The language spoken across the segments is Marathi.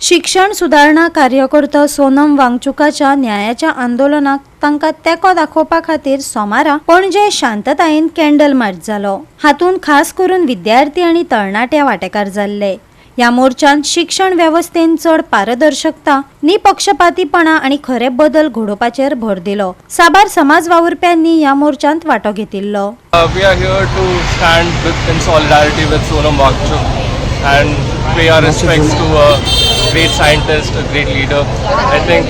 शिक्षण सुधारणा कार्यकर्तो सोनम वांगचुकाच्या न्यायाच्या आंदोलनाक तांकां तेको दाखोवपा खातीर सोमारा पणजे शांततायेन कॅन्डल मार्च जालो। हातूंत खास करून विद्यार्थी आनी तरणाटे वांटेकार जाल्ले। ह्या मोर्चान शिक्षण वेवस्थेन चड पारदर्शकता, निपक्षपातीपणा आनी खरे बदल घडोवपाचेर भर दिलो। साबार समाज वावुरप्यांनी ह्या मोर्चांत वांटो घेतिल्लो। We are here to stand in solidarity with Sonam Wangchuk and pay our respects to a great scientist, a great leader. I think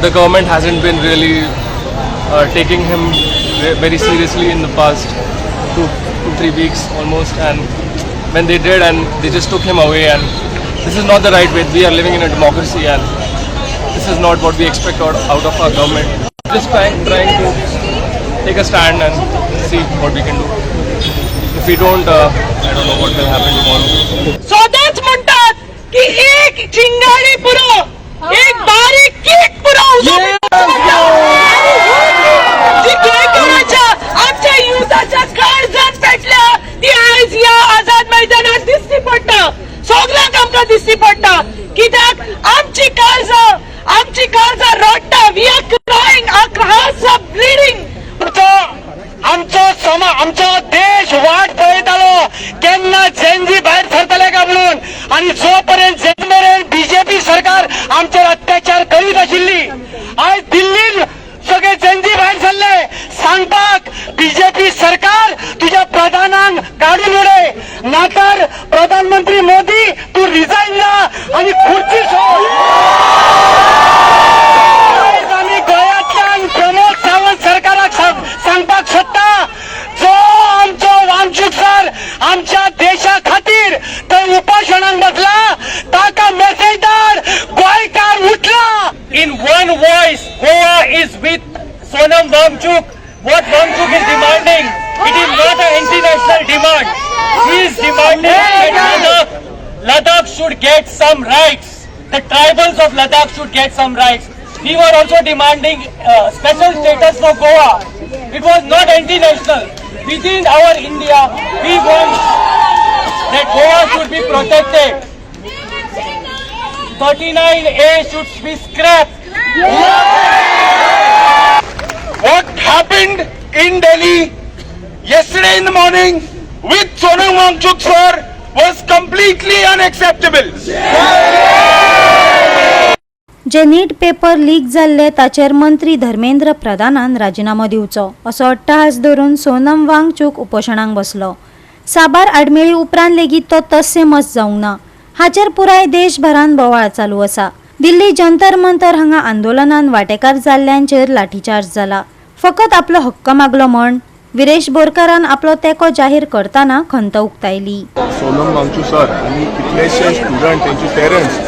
the government hasn't been really taking him very seriously in the past 2-3 weeks almost, and when they did and they just took him away, and this is not the right way. We are living in a democracy and this is not what we expect out of our government. Just trying to take a stand and see what we can do. If we don't, I don't know what will happen tomorrow. स्वतःच म्हणतात की एक चिंगारी पुरो, एक बारीक केक पुरो जी केकाच्या आमच्या युद्धाच्या काळजात पेटल्या ती आज या आझाद मैदानात दिसती पडटा। सगळ्यांक आमकां दिसती पडटा कित्याक आमची काळजां रडटा। We are crying, our hearts are bleeding. आमचो देश वाट पळयतालो केन्ना जेनजी भायर सरतले काय म्हणून, आणि जोपर्यंत जेमेरेन बीजेपी सरकार आमचेर अत्याचार करीत आशिल्ली, आज दिल्लीन सगळे जेनजी भायर सरले सांगपाक बीजेपी सरकार तुझ्या प्रधानांक काढून उडय, नातर प्रधानमंत्री मोदी तू रिजाइन जा आणि खुर्ची सोड। आमी गोंयांतल्यान प्रमोद सावंत सरकाराक सांगपाक सोदता, जो आमचो वांगचूक सर आमच्या देशा खातीर थंय उपोशणाक बसला ताका मेसेज धाड, गोंयकार उठला। In one voice, Goa is with Sonam Wangchuk. What Wangchuk is demanding, it is not an international demand. He is demanding that Ladakh should get some rights. The tribals of Ladakh should get some rights. We were also demanding special status for Goa. It was not anti-national. Within our India, we want that Goa should be protected. 39A should be scrapped. What happened in Delhi yesterday in the morning with Sonam Wangchuk sir was completely unacceptable. जे नीट पेपर लीक जाल्ले ताचेर मंत्री धर्मेंद्र प्रधानान राजीनामो दिवचो असो अट्टहास धरून सोनम वांगचूक उपोशणाक बसलो। साबार आडमेळी उपरांत लेगीत तो तस्सेमस जावंक ना। हाचेर पुराय देशभरान बोवाळ चालू आसा। दिल्ली जंतर मंतर हांगा आंदोलनान वांटेकार जाल्ल्यांचेर लाठीचार्ज जाला। फकत आपलो हक्क मागलो म्हण विरेश बोरकारान आपलो तेको जाहीर करतना खंत उक्तायली। सोनम वांगचूक सर आनी कितलेशे स्टुडंट तेंचे पेरंट्स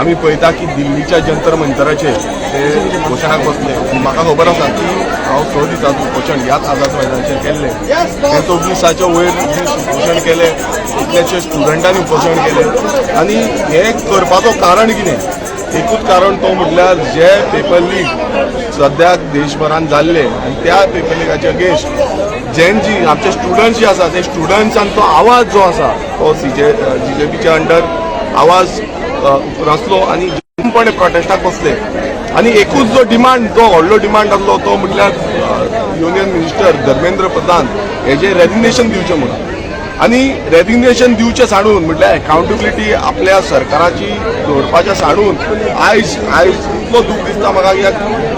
आमी पळयता की दिल्लीच्या जंतर मंतराचेर ते उपोशणाक बसले। म्हाका खबर आसा की हांव 6 दिसांचो उपोशण ह्याच आझाद मैदानाचेर केल्लें। हे 24 वयर उपोशण केलें, कितलेशे स्टुडंटांनी उपोशण केलें, आनी हे करपाचो कारण कितें? एकूच कारण तो म्हटल्यार जे पेपर लीक सद्याक देशभरान जाल्ले आनी त्या पेपर लिकाचे अगेन्स्ट जी आमचे स्टुडंट्स जे आसा ते स्टुडंट्सांचो आवाज जो आसा तो जीजेपीच्या अंडर आवाज रचलो आनी जम्मपणे प्रोटेस्टाक बसले। आनी एकूच जो डिमांड, जो व्हडलो डिमांड आसलो तो म्हटल्यार युनियन मिनिस्टर धर्मेंद्र प्रधान हेजे रेजिग्नेशन दिवचें म्हणून। आनी रेजिग्नेशन दिवचें साणून म्हटल्यार अकाउंटेबिलिटी आपल्या सरकाराची दवरपाच्या साणून आयज इतलो दूख दिसता म्हाका की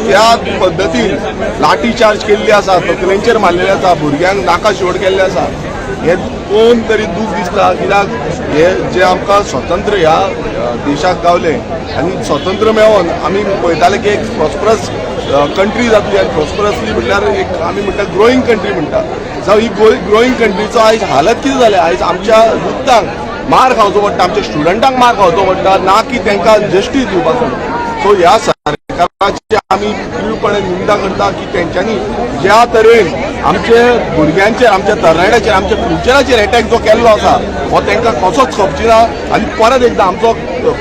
त्या पद्दतीन लाठी चार्ज केल्ली आसा, तकलेंचेर मारलेले आसा, भुरग्यांक नाका शेवड केल्ले आसा। हे दोन तरी दूख दिसता कित्याक हे जे आमकां स्वतंत्र ह्या देशाक गावले आनी स्वतंत्र मेळोन आमी पळयताले की एक प्रॉस्परस कंट्री जातली, आनी प्रॉस्परसली म्हटल्यार एक आमी म्हणटा ग्रोईंग कंट्री म्हणटा। जावं ही ग्रोईंग कंट्रीचो आयज हालत कितें जालें? आयज आमच्या युथांक मार खावचो पडटा, आमच्या स्टुडंटांक मार खावचो पडटा, ना की तांकां जस्टीस दिवपाचो। सो ह्या सरकाराची आमी तीव्रपणे निंदा करता की तेंच्यांनी ज्या तरेन आमचे भुरग्यांचेर, आमच्या तरणाट्याचेर, आमच्या फ्युचराचेर अटॅक जो केल्लो आसा हो तांकां कसोच खपची ना। आनी परत एकदां आमचो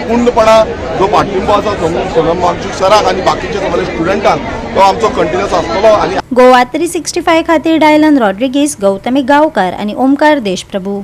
पूर्णपणा जो पाठिंबो आसा सोनम वांगचूक सराक आनी बाकीच्या सगळ्या स्टुडंटांक तो आमचो कंटिन्युअस आसतलो। आनी गोवा 365 खातीर डायलन रॉड्रिगीस, गौतमी गांवकार आनी ओमकार देशप्रभू।